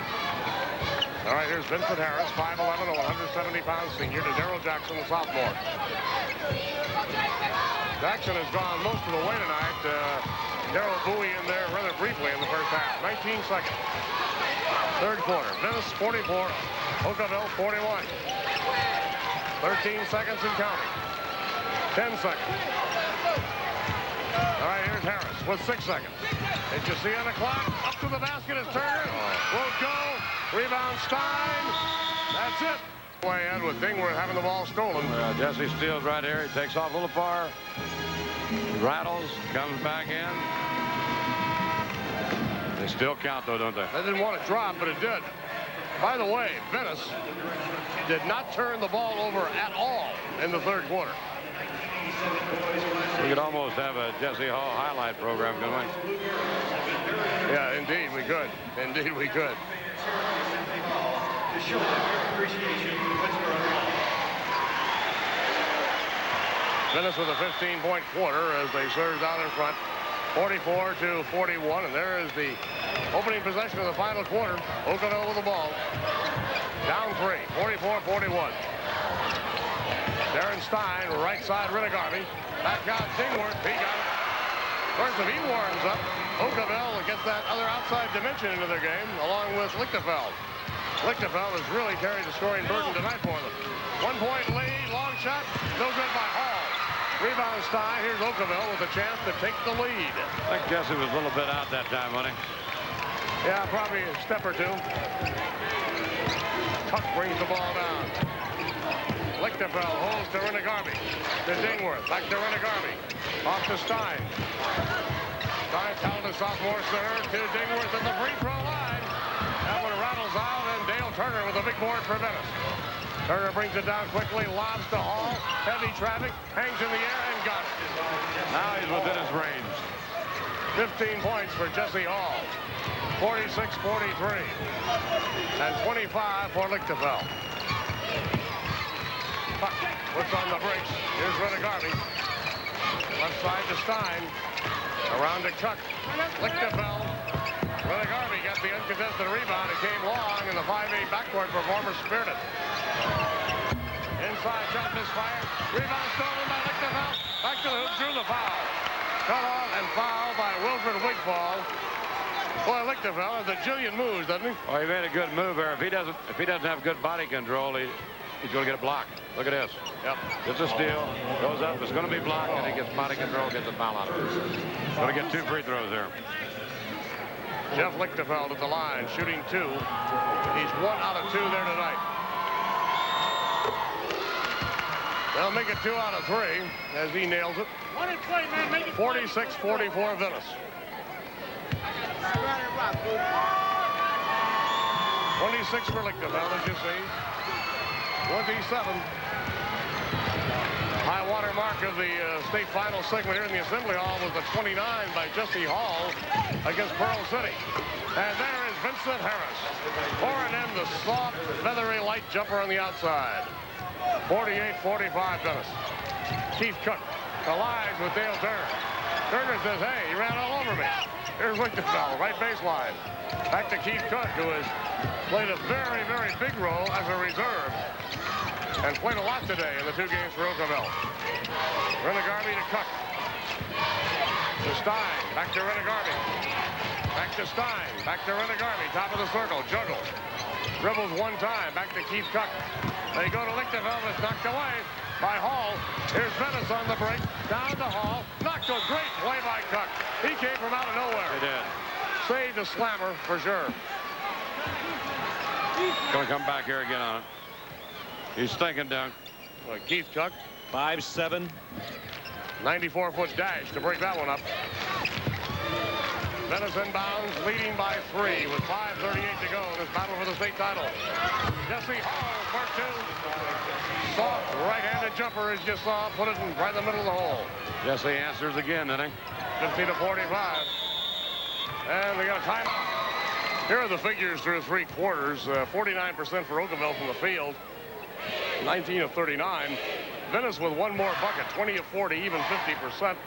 All right, here's Vincent Harris, 5'11", 170-pound senior, to Darrell Jackson, the sophomore. Jackson has gone most of the way tonight. Darrell Bowie in there rather briefly in the first half. 19 seconds. Third quarter. Venice 44, Okawville 41. 13 seconds and counting. 10 seconds. All right, here's Harris with 6 seconds. Did you see on the clock? Up to the basket is Turner. Won't go. Rebound Stein. That's it. Way in with Dingworth having the ball stolen. Jesse steals right here. He takes off a little far. Rattles. Comes back in. They still count, though, don't they? They didn't want to drop, but it did. By the way, Venice did not turn the ball over at all in the third quarter. We could almost have a Jesse Hall highlight program, couldn't we? Yeah, indeed we could. Indeed we could. show our appreciation for Pittsburgh. Venice with a 15-point quarter as they surge out in front, 44-41, and there is the opening possession of the final quarter. Okawville with the ball. Down 3, 44-41. Darren Stein, right side, Rinigarvi. Back out Dingworth, he got it. Of course, if he warms up, Okawville gets that other outside dimension into their game, along with Lichtenfeld. Lichtenfeld has really carried the scoring burden tonight for them. 1-point lead, long shot, no good by Hall. Rebound Stein. Here's Okawville with a chance to take the lead. I think Jesse was a little bit out that time, wasn't he? Yeah, probably a step or two. Tuck brings the ball down. Lichtenfeld holds to Rinigarvi. To Dingworth. Back to Rinigarvi. Off to Stein. Stein, talented sophomore center to Dingworth at the free throw line. That one rattles out, and Dale Turner with a big board for Venice. Turner brings it down quickly, lobs to Hall. Heavy traffic, hangs in the air, and got it. Now he's within his range. 15 points for Jesse Hall. 46-43. And 25 for Lichtenfeld. Puck puts on the brakes. Here's Rinigarvi. Left side to Stein. Around to Chuck. Lichtenfeld. Rinigarvi got the uncontested rebound. It came long, and the 5'8 backcourt performer speared it. Inside shot misfire. Rebound stolen by Lichtenfeld. Back to the hoop, drew the foul. Cut off and fouled by Wilfred Wigfall. Boy, Lichtenfeld has a jillion moves, doesn't he? Oh, he made a good move there. If he doesn't have good body control, he's going to get a block. Look at this. Yep. Gets a steal, goes up, it's going to be blocked, and he gets body control, gets a foul out of it. Going to get 2 free throws there. Jeff Lichtenfeld at the line, shooting 2. He's 1 out of 2 there tonight. They'll make it 2 out of 3 as he nails it. 46-44 Venice. 26 for Lichtenfeld, as you see. 27. High water mark of the state final segment here in the Assembly Hall was the 29 by Jesse Hall against Pearl City. And there is Vincent Harris. Pouring in the soft, feathery light jumper on the outside. 48-45 Venice. Keith Cook collides with Dale Turner. Turner says, hey, he ran all over me. Here's Lichtenfeld, right baseline. Back to Keith Cook, who has played a very, very big role as a reserve and played a lot today in the 2 games for Okawville. Rinigarvi to Cook. To Stein, back to Rinigarvi. Back to Stein, back to Rinigarvi, top of the circle, juggles. Dribbles 1 time, back to Keith Cook. They go to Lichtenfeld, it's knocked away by Hall. Here's Venice on the break, down to Hall. Knocked a great play by Cook. He came from out of nowhere. He did. Saved the slammer for sure. Going to come back here again on it. He's thinking dunk. Well, Keith Cook, 5'7". 94-foot dash to break that one up. Venice inbounds, leading by 3 with 5:38 to go in this battle for the state title. Jesse Hall for 2. Soft right-handed jumper, as you saw, put it in right in the middle of the hole. Jesse answers again, doesn't he? 50-45. And they got a timeout. Here are the figures through 3 quarters. 49% for Okawville from the field. 19 of 39. Venice with 1 more bucket. 20 of 40, even 50%.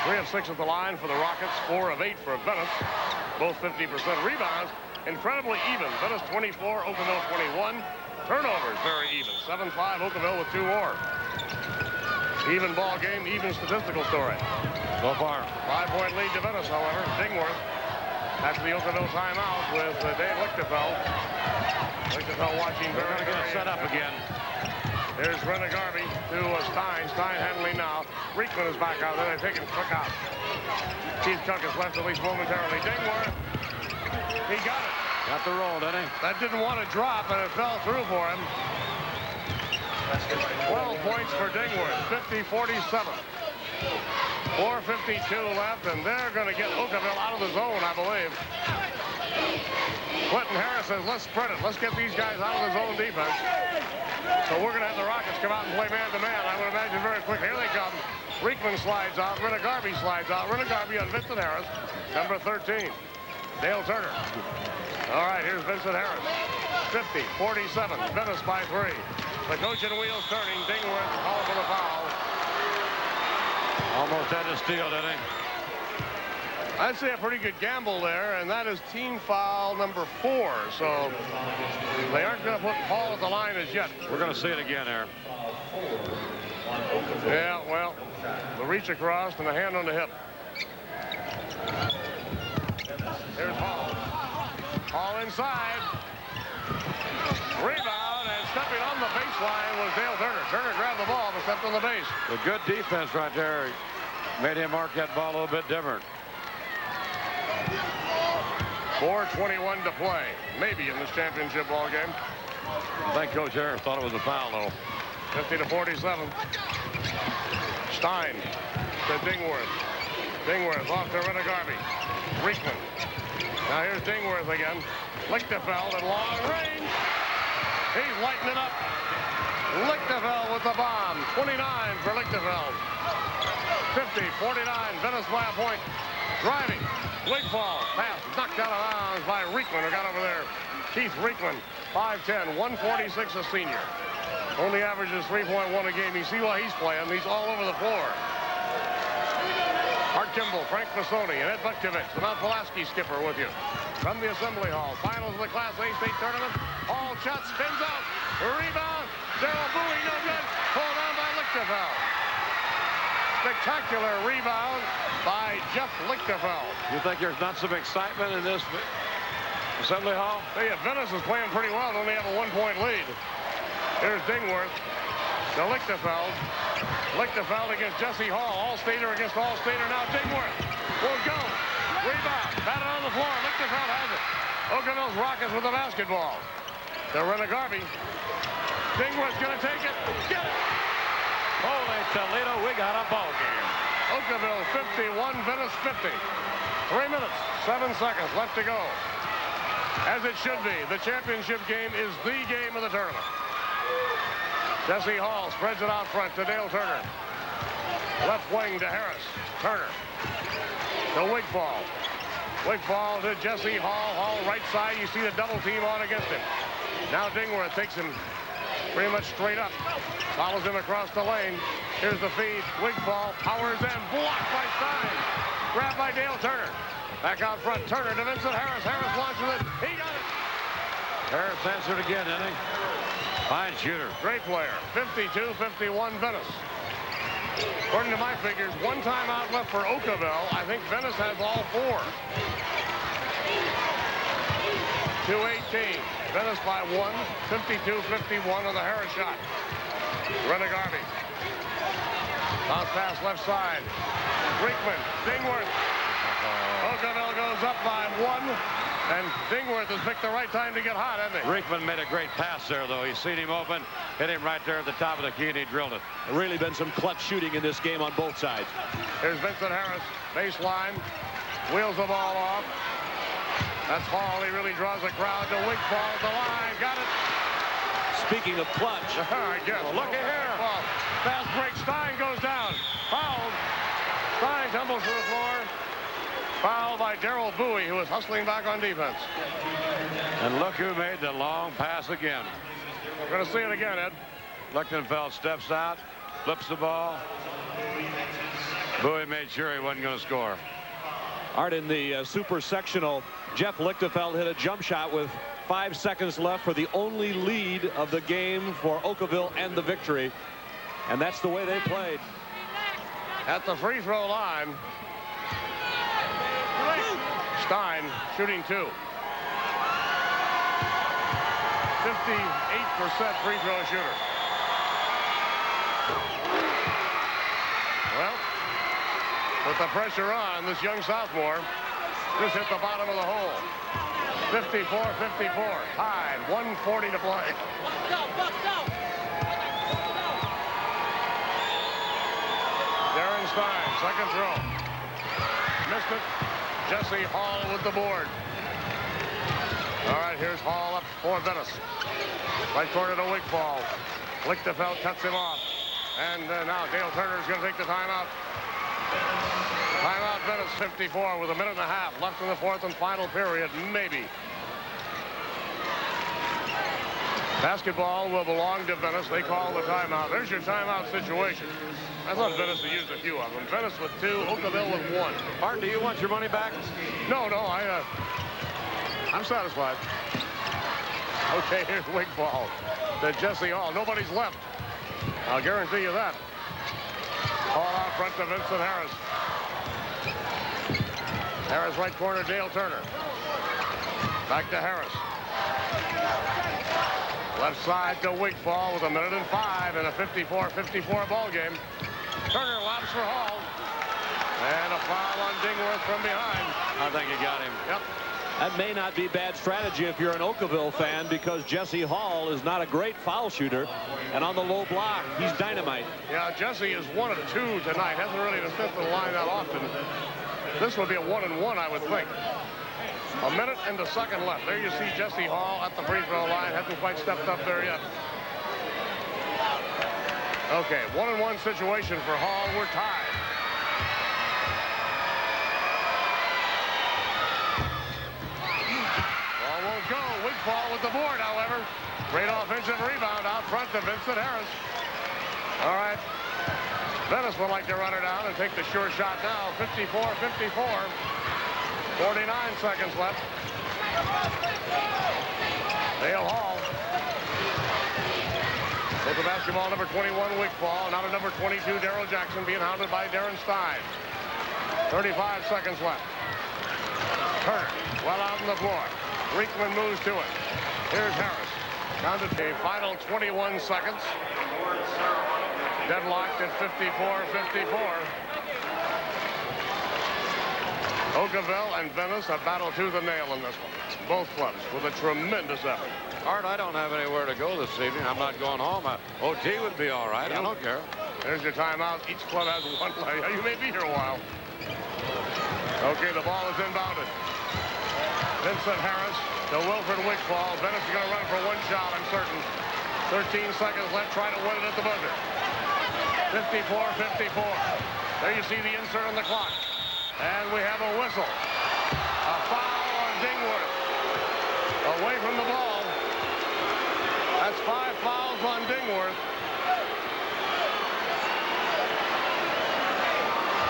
3 of 6 at the line for the Rockets. 4 of 8 for Venice. Both 50% rebounds. Incredibly even. Venice 24, Okawville 21. Turnovers very even. 7-5, Okawville with 2 more. Even ball game, even statistical story. So far. 5-point lead to Venice, however. Dingworth after the Okawville timeout with Dave Lichtenfeld. Lichtenfeld watching They're very, going to get very it set up again. Here's Rinigarvi to Stein. Stein handling now. Riekman is back out there. They're taking Cook out. Keith Cook is left at least momentarily. Dingworth. He got it. Got the roll, didn't he? That didn't want to drop, and it fell through for him. 12 points for Dingworth. 50-47. 4:52 left, and they're going to get Okawville out of the zone, I believe. Quentin Harris says, let's spread it. Let's get these guys out of the zone defense. So we're going to have the Rockets come out and play man-to-man. I would imagine very quick. Here they come. Riekman slides out. Rinigarvi slides out. Rinigarvi on Vincent Harris, number 13. Dale Turner. All right, here's Vincent Harris. 50-47. Venice by 3. The coach and wheels turning. Dingworth calls for the foul. Almost had to steal, didn't he? I'd say a pretty good gamble there, and that is team foul number 4. So they aren't going to put Hall at the line as yet. We're going to see it again there. Yeah, well, the reach across and the hand on the hip. Here's Hall. Hall inside. Rebound, and stepping on the baseline was Dale Turner. Turner grabbed the ball but stepped on the base. A good defense right there. Made him mark that ball a little bit different. 4:21 to play. Maybe in this championship ball game. I think Coach Harris thought it was a foul, though. 50-47. Stein to Dingworth. Dingworth off to Garvey. Reekman. Now here's Dingworth again. Lichtenfeld at long range. He's lighting it up. Lichtenfeld with the bomb. 29 for Lichtenfeld. 50-49. Venice by a point. Driving. Wigfall. Pass knocked out of bounds by Reekman, who got over there. Keith Reekman, 5'10", 146, a senior. Only averages 3.1 a game. You see why he's playing. He's all over the floor. Art Kimball, Frank Masoni, and Ed Butkovich, the Mount Pulaski skipper with you. From the Assembly Hall, finals of the Class A state tournament. Hall shot, spins out. Rebound. Darrell Bowie, no good. Pulled down by Lichtenfeld. Spectacular rebound by Jeff Lichtenfeld. You think there's not some excitement in this Assembly Hall? Hey, Venice is playing pretty well. They only have a 1-point lead. Here's Dingworth to Lichtenfeld. Lichtenfeld against Jesse Hall. All-Stater against All-Stater. Now Dingworth will go. Rebound. Batted on the floor. Lichtenfeld has it. Okawville's Rockets with the basketball. To Garvey. Dingworth's going to take it. Get it. Holy Toledo, we got a ball game. Okawville 51, Venice 50. 3 minutes, 7 seconds left to go. As it should be, the championship game is the game of the tournament. Jesse Hall spreads it out front to Dale Turner. Left wing to Harris. Turner to Wigfall. Wigfall to Jesse Hall. Hall right side. You see the double team on against him. Now Dingworth takes him pretty much straight up. Follows him across the lane. Here's the feed. Wigfall powers in. Blocked by Stein. Grabbed by Dale Turner. Back out front. Turner to Vincent Harris. Harris launches it. He got it. Harris answered again, didn't he? Fine shooter. Great player. 52-51 Venice. According to my figures, one timeout left for Okawville. I think Venice has all 4. 2:18. Venice by 1. 52-51 on the Harris shot. Garvey. Bounce pass left side. Reekman. Dingworth. Okawville goes up by 1. And Dingworth has picked the right time to get hot, hasn't he? Reekman made a great pass there, though. He's seen him open, hit him right there at the top of the key, and he drilled it. Really been some clutch shooting in this game on both sides. Here's Vincent Harris, baseline, wheels the ball off. That's Hall. He really draws the crowd to Wigfall at the line. Got it. Speaking of clutch. I guess. Well, look at here. Fast break. Stein goes down. Fouled. Stein tumbles to the floor. Foul by Darrell Bowie, who is hustling back on defense. And look who made the long pass again. We're going to see it again, Ed. Lichtenfeld steps out, flips the ball. Bowie made sure he wasn't going to score. Art, in the super sectional, Jeff Lichtenfeld hit a jump shot with 5 seconds left for the only lead of the game for Okawville and the victory. And that's the way they played. At the free throw line, Stein shooting 2. 58% free throw shooter. Well, with the pressure on, this young sophomore just hit the bottom of the hole. 54-54, tied, 1:40 to play. Darren Stein, second throw. Missed it. Jesse Hall with the board. All right, here's Hall up for Venice. Right corner to Wigfall. Lichtenfeld cuts him off. And now Dale Turner is going to take the timeout. Timeout Venice 54 with a minute and a half left in the fourth and final period, maybe. Basketball will belong to Venice. They call the timeout. There's your timeout situation. I thought Venice had used a few of them. Venice with 2, Okawville with 1. Martin, do you want your money back? No, I'm satisfied. Okay, here's Wig ball to Jesse Hall. Nobody's left. I'll guarantee you that. Ball out front to Vincent Harris. Harris right corner, Dale Turner. Back to Harris. Left side to Wigfall with 1:05 in a 54-54 ball game. Turner lobs for Hall. And a foul on Dingworth from behind. I think he got him. Yep. That may not be bad strategy if you're an Okawville fan, because Jesse Hall is not a great foul shooter. And on the low block, he's dynamite. Yeah, Jesse is 1 of 2 tonight. Hasn't really been sent to the line that often. This would be a 1-and-1, I would think. 1 minute and a second left. There you see Jesse Hall at the free throw line. Hasn't quite stepped up there yet. Okay, 1-and-1 situation for Hall. We're tied. Ball won't go. Wigfall with the board, however. Great offensive rebound out front to Vincent Harris. All right. Venice would like to run her down and take the sure shot now. 54-54. 49 seconds left. Dale Hall. With the basketball, number 21, Wigfall. Now to number 22, Darrell Jackson, being hounded by Darren Stein. 35 seconds left. Turner, well out on the floor. Riekman moves to it. Here's Harris. Down to a final 21 seconds. Deadlocked at 54-54. Okawville and Venice have battled tooth and nail in this one. Both clubs with a tremendous effort. Art, I don't have anywhere to go this evening. I'm not going home. OT would be all right. I don't care. There's your timeout. Each club has one play. You may be here a while. Okay, the ball is inbounded. Vincent Harris to Wilfred Wigfall. Venice is going to run for one shot, I'm certain. 13 seconds left. Try to win it at the buzzer. 54-54. There you see the insert on the clock. And we have a whistle. A foul on Dingworth. Away from the ball. That's 5 fouls on Dingworth.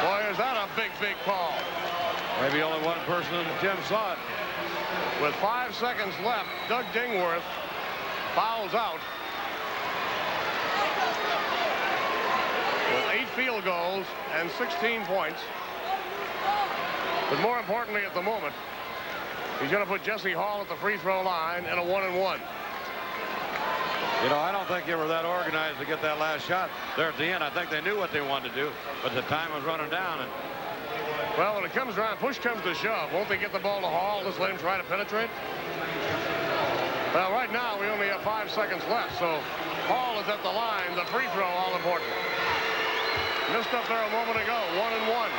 Boy, is that a big, big call. Maybe only one person in the gym saw it. With 5 seconds left, Doug Dingworth fouls out. With 8 field goals and 16 points. But more importantly at the moment, he's going to put Jesse Hall at the free throw line in a 1-and-1. You know, I don't think they were that organized to get that last shot there at the end. I think they knew what they wanted to do, but the time was running down. And well, when it comes around, push comes to shove. Won't they get the ball to Hall? Just let him try to penetrate? Well, right now we only have 5 seconds left, so Hall is at the line. The free throw all important. Missed up there a moment ago. 1-and-1.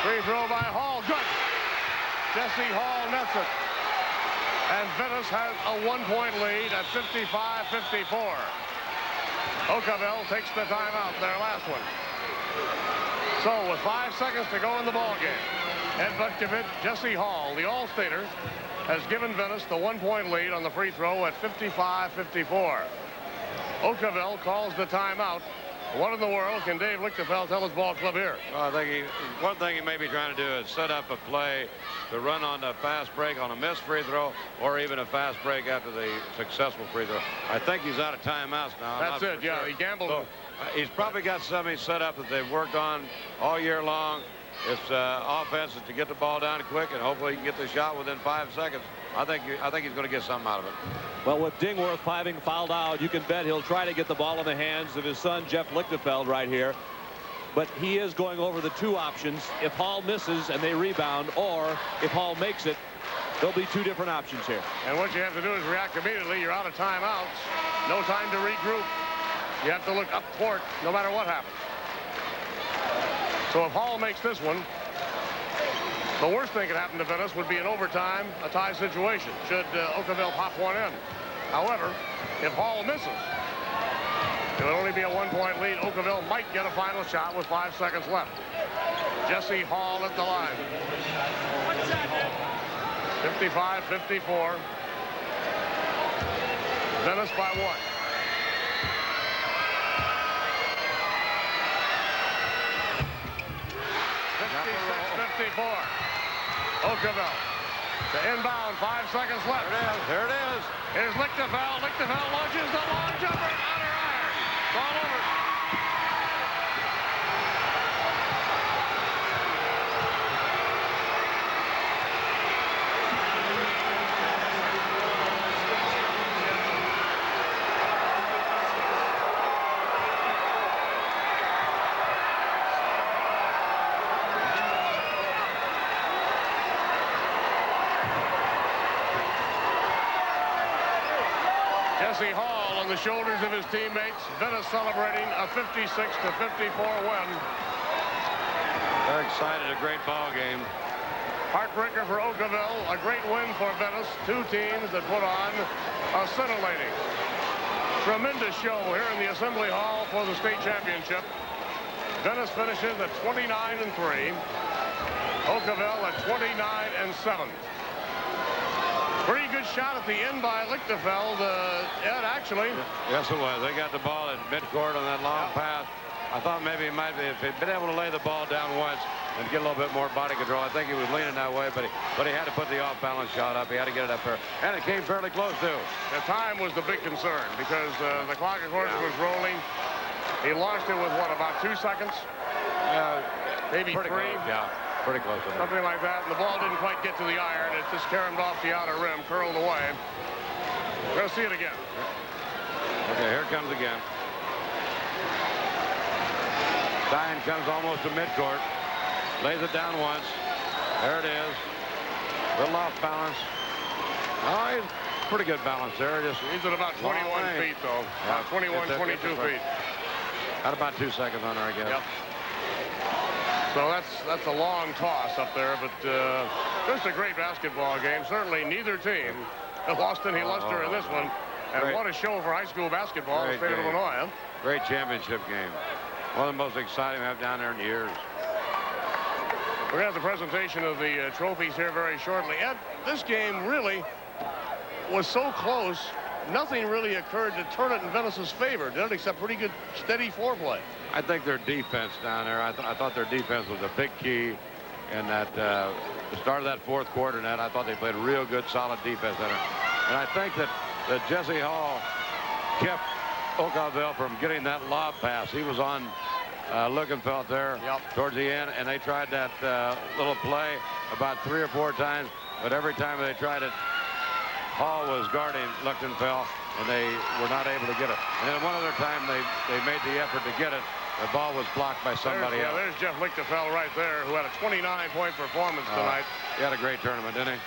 Free throw by Hall. Good. Jesse Hall nets it. And Venice has a 1-point lead at 55-54. Okawville takes the timeout, their last one. So with 5 seconds to go in the ball game, Ed Butkovich, Jesse Hall, the All-Stater, has given Venice the 1-point lead on the free throw at 55-54. Okawville calls the timeout. What in the world can Dave Lichtenfeld tell his ball club here? Well, I think one thing he may be trying to do is set up a play to run on a fast break on a missed free throw, or even a fast break after the successful free throw. I think he's out of timeouts now. That's it, yeah. Sure. He gambled. So, he's probably got something set up that they've worked on all year long. It's offense is to get the ball down quick, and hopefully he can get the shot within 5 seconds. I think he's going to get something out of it. Well, with Dingworth having fouled out, you can bet he'll try to get the ball in the hands of his son, Jeff Lichtenfeld, right here. But he is going over the 2 options. If Hall misses and they rebound, or if Hall makes it, there'll be 2 different options here. And what you have to do is react immediately. You're out of timeouts. No time to regroup. You have to look up court no matter what happens. So if Hall makes this one, the worst thing that could happen to Venice would be an overtime, a tie situation, should Okawville pop one in. However, if Hall misses, it would only be a 1-point lead. Okawville might get a final shot with 5 seconds left. Jesse Hall at the line. 55-54. Venice by 1. 56-54. Okawville to inbound, 5 seconds left. There it is. Here's Lichtenfeld. Lichtenfeld launches the long jumper. Outer iron. Ball over. Jesse Hall on the shoulders of his teammates. Venice celebrating a 56-54 win. They're excited. A great ball game. Heartbreaker for Okawville. A great win for Venice. 2 teams that put on a scintillating, tremendous show here in the Assembly Hall for the state championship. Venice finishes at 29-3. Okawville at 29-7. Pretty good shot at the end by Lichtenfeld, Ed, actually. Yes, it was. They got the ball at midcourt on that long pass. I thought maybe he might be, if he'd been able to lay the ball down once and get a little bit more body control. I think he was leaning that way, but he had to put the off-balance shot up. He had to get it up there, and it came fairly close, too. The time was the big concern because the clock, of course, was rolling. He launched it with, what, about 2 seconds? Maybe 3? Close, yeah. Pretty close to that. Something like that, and the ball didn't quite get to the iron. It just caromed off the outer rim, curled away. We're going to see it again. Okay, here it comes again. Stein comes almost to midcourt. Lays it down once. There it is. Little off balance. Oh, he's pretty good balance there. He's at about 21 feet, though. About 21, 22 feet. Had about 2 seconds on there, I guess. Yep. So that's a long toss up there, but just a great basketball game. Certainly neither team lost any luster in this one. And great. What a show for high school basketball in the state of Illinois. Huh? Great championship game. One of the most exciting we have down there in years. We're going to have the presentation of the trophies here very shortly. Ed, this game really was so close, nothing really occurred to turn it in Venice's favor, did it, except pretty good, steady foreplay. I think their defense down there, I thought their defense was a big key in that the start of that 4th quarter. And I thought they played real good, solid defense there. And I think that Jesse Hall kept Okawville from getting that lob pass. He was on Lichtenfeld there towards the end, and they tried that little play about 3 or 4 times, but every time they tried it, Hall was guarding Lichtenfeld, and they were not able to get it. And then one other time they made the effort to get it. The ball was blocked by somebody else. There's Jeff Lichtenfeld right there, who had a 29-point performance tonight. He had a great tournament, didn't he?